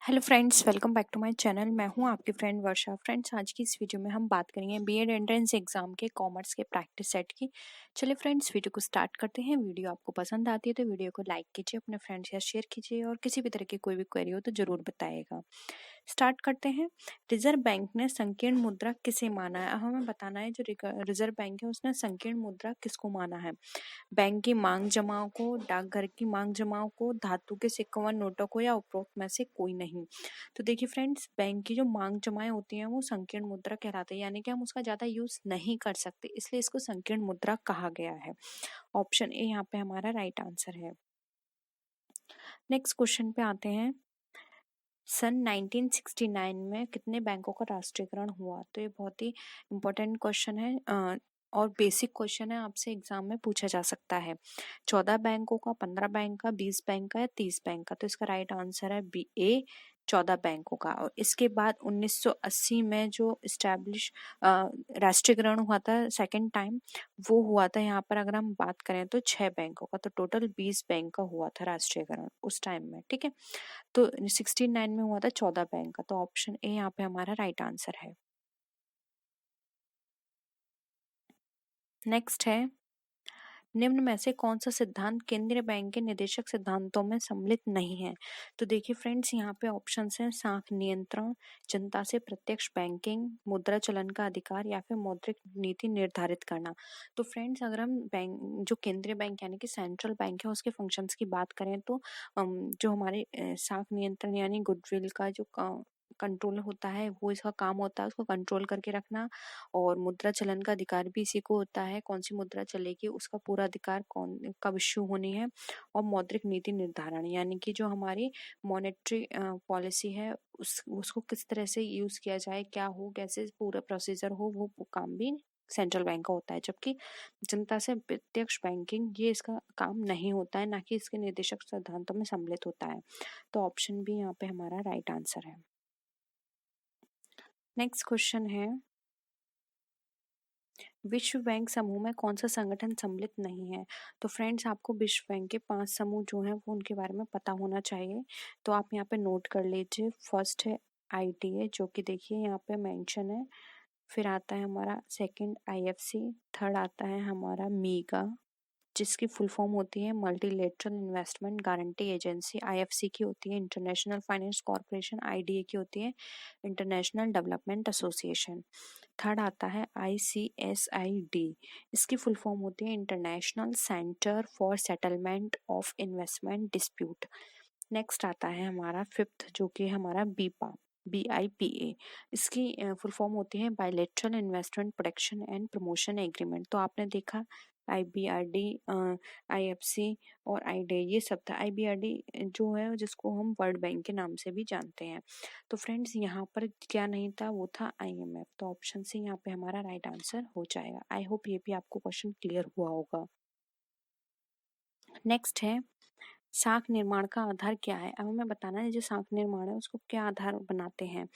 Hello friends, welcome back to my channel. मैं हूं आपकी फ्रेंड वर्षा। फ्रेंड्स, आज की इस वीडियो में हम बात करेंगे बीएड एंट्रेंस एग्जाम के कॉमर्स के प्रैक्टिस सेट की। चलिए फ्रेंड्स, वीडियो को स्टार्ट करते हैं। वीडियो आपको पसंद आती है तो वीडियो को लाइक कीजिए, अपने फ्रेंड्स या शेयर कीजिए, और किसी भी तरह की कोई भी क्वेरी हो तो जरूर बताइएगा। स्टार्ट करते हैं। रिजर्व बैंक ने संकीर्ण मुद्रा किसे माना है? अब हमें बताना है जो रिजर्व बैंक है उसने संकीर्ण मुद्रा किसको माना है। बैंक की मांग जमाओं को, डाकघर की मांग जमाओं को, धातु के सिक्कों व नोटों को, या उपरोक्त में से कोई नहीं। तो देखिए फ्रेंड्स, बैंक की जो मांग जमाएं होती हैं वो संकीर्ण मुद्रा कहलाती है, यानी कि हम उसका ज्यादा यूज नहीं कर सकते, इसलिए इसको संकीर्ण मुद्रा कहा गया है। ऑप्शन ए यहाँ पे हमारा राइट आंसर है। नेक्स्ट क्वेश्चन पे आते हैं। सन 1969 में कितने बैंकों का राष्ट्रीयकरण हुआ? तो ये बहुत ही इम्पोर्टेंट क्वेश्चन है और बेसिक क्वेश्चन है, आपसे एग्जाम में पूछा जा सकता है। 14 बैंकों का, 15 बैंक का, 20 बैंक का या 30 बैंक का? तो इसका राइट आंसर है बी ए, 14 बैंकों का। और इसके बाद 1980 में जो इस्टेब्लिश राष्ट्रीयकरण हुआ था सेकेंड टाइम, वो हुआ था यहाँ पर अगर हम बात करें तो 6 बैंकों का। तो टोटल 20 बैंक का हुआ था राष्ट्रीयकरण उस टाइम में, ठीक है। तो 69 में हुआ था 14 बैंक का। तो ऑप्शन ए यहाँ पे हमारा राइट आंसर है। नेक्स्ट है, निम्न में से कौन सा सिद्धांत केंद्रीय बैंक के निदेशक सिद्धांतों में सम्मिलित नहीं है? तो देखिए फ्रेंड्स, यहाँ पे ऑप्शंस हैं साख नियंत्रण, जनता से प्रत्यक्ष बैंकिंग, मुद्रा चलन का अधिकार, या फिर मौद्रिक नीति निर्धारित करना। तो फ्रेंड्स, अगर हम बैंक जो केंद्रीय बैंक यानी कि सेंट्रल बैंक है उसके फंक्शंस की बात करें तो जो हमारे साख नियंत्रण यानी गुडविल का जो कंट्रोल होता है वो इसका काम होता है, उसको कंट्रोल करके रखना। और मुद्रा चलन का अधिकार भी इसी को होता है, कौन सी मुद्रा चलेगी उसका पूरा अधिकार कौन कब इश्यू होनी है। और मौद्रिक नीति निर्धारण यानी कि जो हमारी मॉनेटरी पॉलिसी है उसको किस तरह से यूज किया जाए, क्या हो, कैसे पूरा प्रोसीजर हो, वो काम भी सेंट्रल बैंक का होता है। जबकि जनता से प्रत्यक्ष बैंकिंग ये इसका काम नहीं होता है, ना कि इसके निर्देशक सिद्धांतों में सम्मिलित होता है। तो ऑप्शन बी यहाँ पे हमारा राइट आंसर है। नेक्स्ट क्वेश्चन है, विश्व बैंक समूह में कौन सा संगठन सम्मिलित नहीं है? तो फ्रेंड्स, आपको विश्व बैंक के 5 समूह जो हैं वो उनके बारे में पता होना चाहिए। तो आप यहाँ पे नोट कर लीजिए। फर्स्ट है आईटीए, जो कि देखिए यहाँ पे मेंशन है। फिर आता है हमारा सेकंड आईएफसी, थर्ड आता है हमारा मीगा, जिसकी फुल फॉर्म होती है multilateral investment guarantee agency. IFC की होती है इंटरनेशनल फाइनेंस कॉर्पोरेशन। आईडीए की होती है इंटरनेशनल डेवलपमेंट एसोसिएशन। थर्ड आता है आईसीएसआईडी, इसकी फुल फॉर्म होती है international centre for settlement of investment dispute. Next आता है हमारा फिफ्थ, जो कि हमारा बीपा, BIPA, इसकी फुल फॉर्म होती है bilateral investment protection and promotion agreement. तो आपने देखा IBRD, IFC और आईडे, ये सब था। IBRD जो है जिसको हम वर्ल्ड बैंक के नाम से भी जानते हैं। तो फ्रेंड्स, यहाँ पर क्या नहीं था, वो था IMF। तो ऑप्शन सी यहाँ पे हमारा राइट आंसर हो जाएगा। आई होप ये भी आपको क्वेश्चन क्लियर हुआ होगा। नेक्स्ट है, साख निर्माण का आधार क्या है? अब हमें बताना है जो साख निर्माण है उसको क्या आधार बनाते हैं।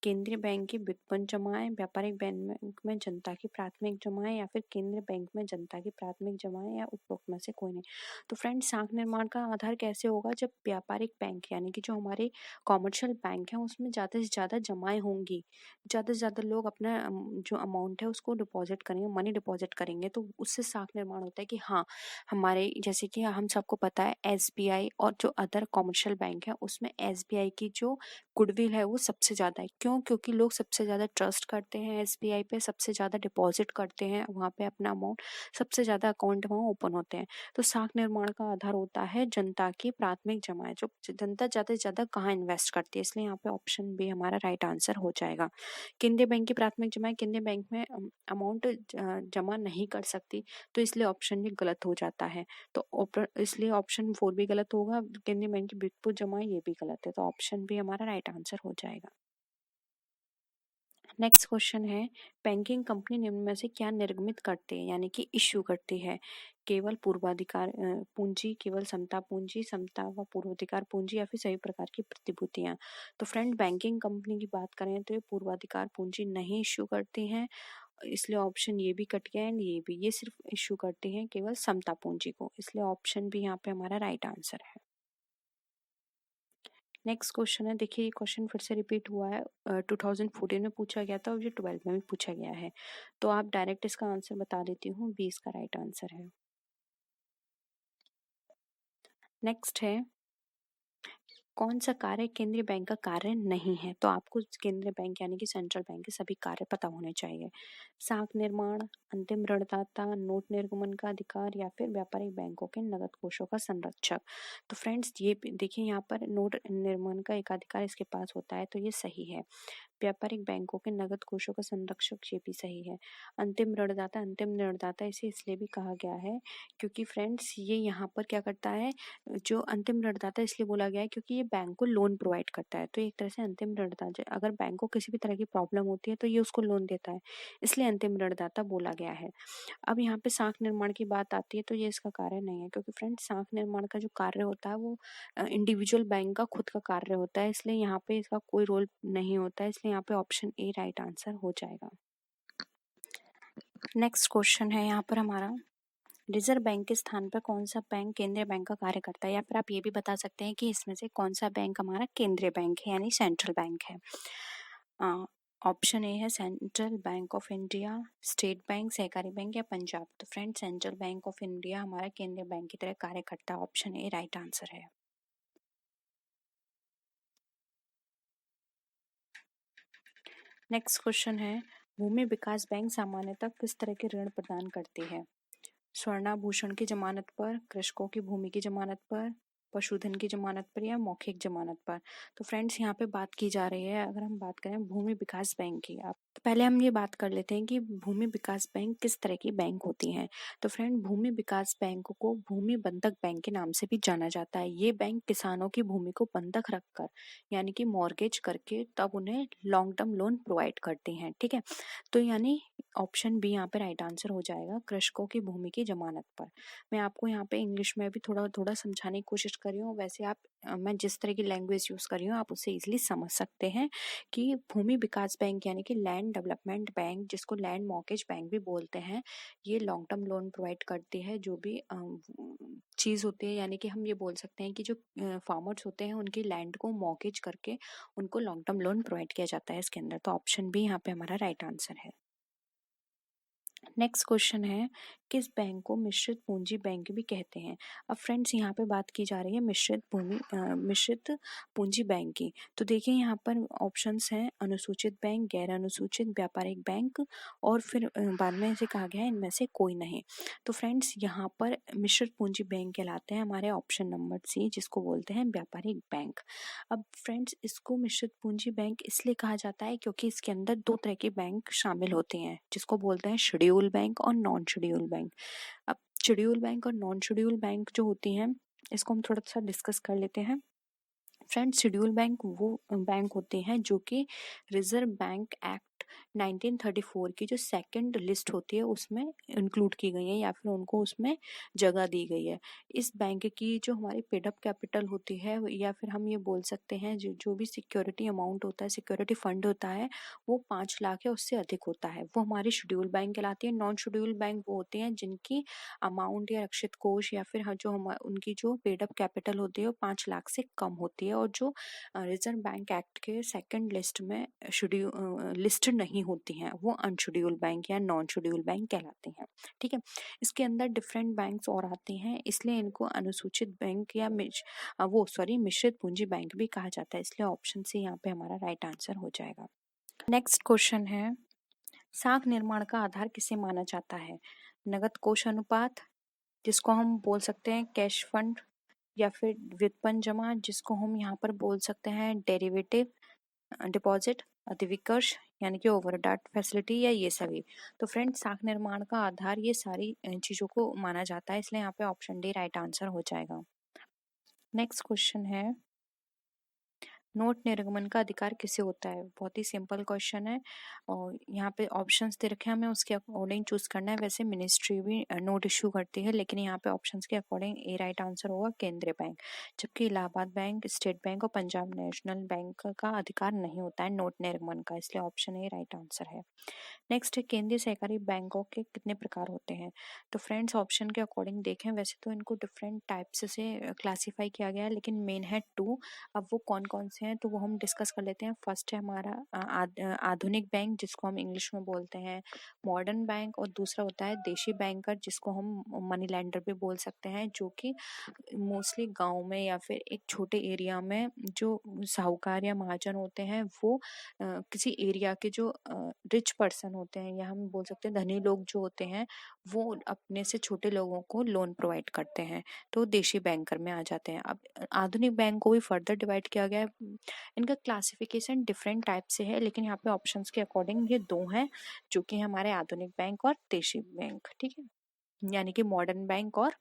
केंद्रीय बैंक की व्युत्पन्न जमाएं, व्यापारिक बैंक में जनता की प्राथमिक जमाएं, या फिर केंद्रीय बैंक में जनता की प्राथमिक जमाएं, या उपरोक्त में से कोई नहीं। तो फ्रेंड्स, साख निर्माण का आधार कैसे होगा? जब व्यापारिक बैंक यानी कि जो हमारे कॉमर्शियल बैंक है उसमें ज़्यादा से ज़्यादा जमाएं होंगी, ज़्यादा से ज़्यादा लोग अपना जो अमाउंट है उसको डिपॉजिट करेंगे, मनी डिपॉजिट करेंगे, तो उससे साख निर्माण होता है कि हाँ, हमारे जैसे कि हम सबको पता है एसबीआई और जो अदर कॉमर्शियल बैंक है उसमें एसबीआई की जो गुडविल है वो सबसे ज़्यादा है। क्यों? क्योंकि लोग सबसे ज़्यादा ट्रस्ट करते हैं एसबीआई पे, सबसे ज़्यादा डिपॉजिट करते हैं वहाँ पे अपना अमाउंट, सबसे ज़्यादा अकाउंट वहाँ ओपन होते हैं। तो साख निर्माण का आधार होता है जनता की प्राथमिक जमाएं, जो जनता ज़्यादा से ज़्यादा कहाँ इन्वेस्ट करती है, इसलिए यहाँ पे ऑप्शन बी हमारा राइट आंसर हो जाएगा। केंद्रीय बैंक की प्राथमिक जमाएं केंद्रीय बैंक में अमाउंट जमा नहीं कर सकती, तो इसलिए ऑप्शन भी गलत हो जाता है। तो इसलिए ऑप्शन 4 भी गलत होगा, केंद्रीय बैंक की व्युत्पन्न जमा ये भी गलत है। तो ऑप्शन भी हमारा राइट आंसर हो जाएगा। नेक्स्ट क्वेश्चन है, बैंकिंग कंपनी निम्न में से क्या निर्गमित करती है यानी कि इश्यू करती है? केवल पूर्वाधिकार पूंजी, केवल समता पूंजी, समता व पूर्वाधिकार पूंजी, या फिर सभी प्रकार की प्रतिभूतियां? तो फ्रेंड, बैंकिंग कंपनी की बात करें तो ये पूर्वाधिकार पूंजी नहीं इश्यू करती हैं, इसलिए ऑप्शन ये भी कट गया एंड ये भी। ये सिर्फ इश्यू करती हैं केवल समता पूंजी को, इसलिए ऑप्शन भी यहाँ पे हमारा राइट आंसर है। नेक्स्ट क्वेश्चन है, देखिए ये क्वेश्चन फिर से रिपीट हुआ है, 2014 में पूछा गया था और ये 12 में भी पूछा गया है, तो आप डायरेक्ट इसका आंसर बता देती हूँ, बी इसका राइट आंसर है। नेक्स्ट है, कौन सा कार्य केंद्रीय बैंक का कार्य नहीं है? तो आपको केंद्रीय बैंक यानी कि सेंट्रल बैंक के सभी कार्य पता होने चाहिए। साख निर्माण, अंतिम ऋणदाता, नोट निर्गमन का अधिकार या फिर व्यापारिक बैंकों के नगद कोषों का संरक्षक। तो फ्रेंड्स ये देखिए यहाँ पर नोट निर्माण का एक अधिकार इसके पास होता है, तो ये सही है। व्यापारिक बैंकों के नगद कोषों का संरक्षक, ये भी सही है। अंतिम ऋणदाता इसे इसलिए भी कहा गया है क्योंकि फ्रेंड्स ये यहाँ पर क्या करता है, जो अंतिम ऋणदाता इसलिए बोला गया है क्योंकि ये बैंक को लोन प्रोवाइड करता है, तो एक तरह से अंतिम ऋणदाता, अगर बैंक को किसी भी तरह की प्रॉब्लम होती है तो ये उसको लोन देता है, इसलिए अंतिम ऋणदाता बोला गया है। अब यहाँ पे साख निर्माण की बात आती है तो ये इसका कार्य नहीं है, क्योंकि फ्रेंड्स साख निर्माण का जो कार्य होता है वो इंडिविजुअल बैंक का खुद का कार्य होता है, इसलिए यहाँ पे इसका कोई रोल नहीं होता है, इसलिए यहाँ पे ऑप्शन ए राइट आंसर हो जाएगा। नेक्स्ट क्वेश्चन है यहाँ पर हमारा, रिजर्व बैंक के स्थान पर कौन सा बैंक केंद्रीय बैंक का कार्य करता है, या फिर आप ये भी बता सकते हैं कि इसमें से कौन सा बैंक हमारा केंद्रीय बैंक है यानी सेंट्रल बैंक है। ऑप्शन ए है central bank of India, state bank, सहकारी बैंक या पंजाब। तो friend central bank of India हमारा केंद्रीय बैंक की तरह कार्य करता है, ऑप्शन ए राइट आंसर है। नेक्स्ट क्वेश्चन है, भूमि विकास बैंक सामान्यतः किस तरह के ऋण प्रदान करती है? स्वर्णाभूषण की जमानत पर, कृषकों की भूमि की जमानत पर, पशुधन की जमानत पर या मौखिक जमानत पर। तो फ्रेंड्स यहाँ पे बात की जा रही है, अगर हम बात करें भूमि विकास बैंक की, आप तो पहले हम ये बात कर लेते हैं कि भूमि विकास बैंक किस तरह की बैंक होती हैं। तो फ्रेंड भूमि विकास बैंक को भूमि बंधक बैंक के नाम से भी जाना जाता है। ये बैंक किसानों की भूमि को बंधक रखकर यानी कि मॉर्गेज करके तब उन्हें लॉन्ग टर्म लोन प्रोवाइड करती हैं, ठीक है। तो यानी ऑप्शन बी यहाँ पे राइट आंसर हो जाएगा, कृषकों की भूमि की जमानत पर। मैं आपको यहाँ पे इंग्लिश में भी थोड़ा थोड़ा समझाने की कोशिश कर रही हूँ, वैसे आप मैं जिस तरह की लैंग्वेज यूज कर रही हूँ आप उसे इजीली समझ सकते हैं कि भूमि विकास बैंक यानी कि लैंड डेवलपमेंट बैंक, जिसको लैंड मॉर्गेज बैंक भी बोलते हैं, ये लॉन्ग टर्म लोन प्रोवाइड करती है। जो भी चीज़ होती है, यानी कि हम ये बोल सकते हैं कि जो फार्मर्स होते हैं उनकी लैंड को मॉर्गेज करके उनको लॉन्ग टर्म लोन प्रोवाइड किया जाता है इसके अंदर। तो ऑप्शन बी यहाँ पे हमारा राइट आंसर है। नेक्स्ट क्वेश्चन है, किस बैंक को मिश्रित पूंजी बैंक भी कहते हैं? अब फ्रेंड्स यहाँ पे बात की जा रही है मिश्रित पूंजी बैंक की। तो देखिए यहाँ पर ऑप्शंस हैं, अनुसूचित बैंक, गैर अनुसूचित, व्यापारिक बैंक और फिर बाद में इसे कहा गया है इनमें से कोई नहीं। तो फ्रेंड्स यहाँ पर मिश्रित पूंजी बैंक कहलाते हैं हमारे ऑप्शन नंबर सी, जिसको बोलते हैं व्यापारिक बैंक। अब फ्रेंड्स इसको मिश्रित पूंजी बैंक इसलिए कहा जाता है क्योंकि इसके अंदर दो तरह के बैंक शामिल होते हैं, जिसको बोलते हैं शेड्यूल बैंक और नॉन शेड्यूल बैंक। अब शेड्यूल बैंक और नॉन शेड्यूल बैंक जो होती हैं, इसको हम थोड़ा सा डिस्कस कर लेते हैं। फ्रेंड्स शेड्यूल बैंक वो बैंक होते हैं जो कि रिजर्व बैंक एक्ट 1934 की जो सेकंड लिस्ट होती है उसमें इंक्लूड की गई है या फिर उनको उसमें जगह दी गई है। इस बैंक की जो हमारी पेड अप कैपिटल होती है, या फिर हम ये बोल सकते हैं जो भी सिक्योरिटी अमाउंट होता है, सिक्योरिटी फंड होता है, वो 5 लाख या उससे अधिक होता है, वो हमारी शेड्यूल बैंक कहलाती है। नॉन शेड्यूल बैंक वो होते हैं जिनकी अमाउंट या रक्षित कोष या फिर जो उनकी जो पेड अप कैपिटल होती है वो 5 लाख से कम होती है और जो रिजर्व बैंक एक्ट के सेकंड लिस्ट में लिस्टेड नहीं होती हैं, वो अनशेड्यूल बैंक या नॉन शेड्यूल बैंक कहलाते हैं, ठीक है। इसके अंदर डिफरेंट बैंक्स और आते हैं, इसलिए इनको अनुसूचित बैंक या मिश्रित पूंजी बैंक भी कहा जाता है, इसलिए ऑप्शन सी यहाँ पे हमारा राइट आंसर हो जाएगा। नेक्स्ट क्वेश्चन है, साख निर्माण का आधार किसे माना जाता है? नगद कोष अनुपात, जिसको हम बोल सकते हैं कैश फंड, या फिर व्युत्पन्न जमा, जिसको हम यहाँ पर बोल सकते हैं डेरिवेटिव डिपॉजिट, अधिविकर्ष यानी कि ओवरड्राफ्ट फैसिलिटी, या ये सभी। तो फ्रेंड साख निर्माण का आधार ये सारी चीजों को माना जाता है, इसलिए यहाँ पे ऑप्शन डी राइट आंसर हो जाएगा। नेक्स्ट क्वेश्चन है, नोट निर्गमन का अधिकार किसे होता है? बहुत ही सिंपल क्वेश्चन है और यहाँ पे ऑप्शंस दे रखे हैं, हमें उसके अकॉर्डिंग चूज करना है। वैसे मिनिस्ट्री भी नोट इशू करती है, लेकिन यहाँ पे ऑप्शंस के अकॉर्डिंग ए राइट आंसर होगा केंद्रीय बैंक, जबकि इलाहाबाद बैंक, स्टेट बैंक और पंजाब नेशनल बैंक का अधिकार नहीं होता है नोट निर्गमन का, इसलिए ऑप्शन ए राइट आंसर है। नेक्स्ट है, केंद्रीय सहकारी बैंकों के कितने प्रकार होते हैं? तो फ्रेंड्स ऑप्शन के अकॉर्डिंग देखें, वैसे तो इनको डिफरेंट टाइप्स से क्लासीफाई किया गया है, लेकिन मेन है टू। अब वो कौन कौन से हैं तो वो हम डिस्कस कर लेते हैं। फर्स्ट है हमारा आधुनिक बैंक, जिसको हम इंग्लिश में बोलते हैं मॉडर्न बैंक, और दूसरा होता है देशी बैंकर, जिसको हम मनी लेंडर भी बोल सकते हैं, जो कि मोस्टली गांव में या फिर एक छोटे एरिया में जो साहूकार या महाजन होते हैं वो किसी एरिया के जो रिच पर्सन होते हैं या हम बोल सकते हैं धनी लोग जो होते हैं, वो अपने से छोटे लोगों को लोन प्रोवाइड करते हैं, तो देशी बैंकर में आ जाते हैं। अब आधुनिक बैंक को भी फर्दर डिवाइड किया गया है। इनका क्लासिफिकेशन डिफरेंट टाइप से है, लेकिन यहाँ पे ऑप्शंस के अकॉर्डिंग ये दो हैं, जो कि हमारे आधुनिक बैंक और देशी बैंक, ठीक है, यानी कि मॉडर्न बैंक और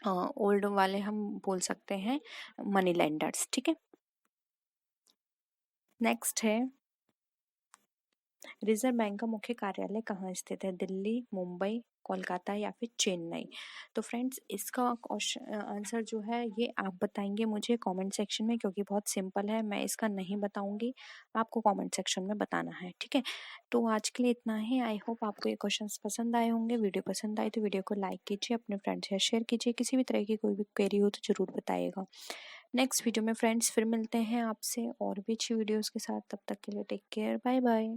ओल्ड वाले हम बोल सकते हैं मनी लेंडर्स, ठीक है। नेक्स्ट है, रिजर्व बैंक का मुख्य कार्यालय कहाँ स्थित है? दिल्ली, मुंबई, कोलकाता या फिर चेन्नई? तो फ्रेंड्स इसका आंसर जो है ये आप बताएंगे मुझे कमेंट सेक्शन में, क्योंकि बहुत सिंपल है, मैं इसका नहीं बताऊंगी, आपको कमेंट सेक्शन में बताना है, ठीक है। तो आज के लिए इतना ही। आई होप आपको ये क्वेश्चंस पसंद आए होंगे। वीडियो पसंद आए तो वीडियो को लाइक कीजिए, अपने फ्रेंड्स से शेयर कीजिए, किसी भी तरह की कोई भी क्वेरी हो तो जरूर बताइएगा। नेक्स्ट वीडियो में फ्रेंड्स फिर मिलते हैं आपसे और भी अच्छी वीडियोज़ के साथ, तब तक के लिए टेक केयर, बाय बाय।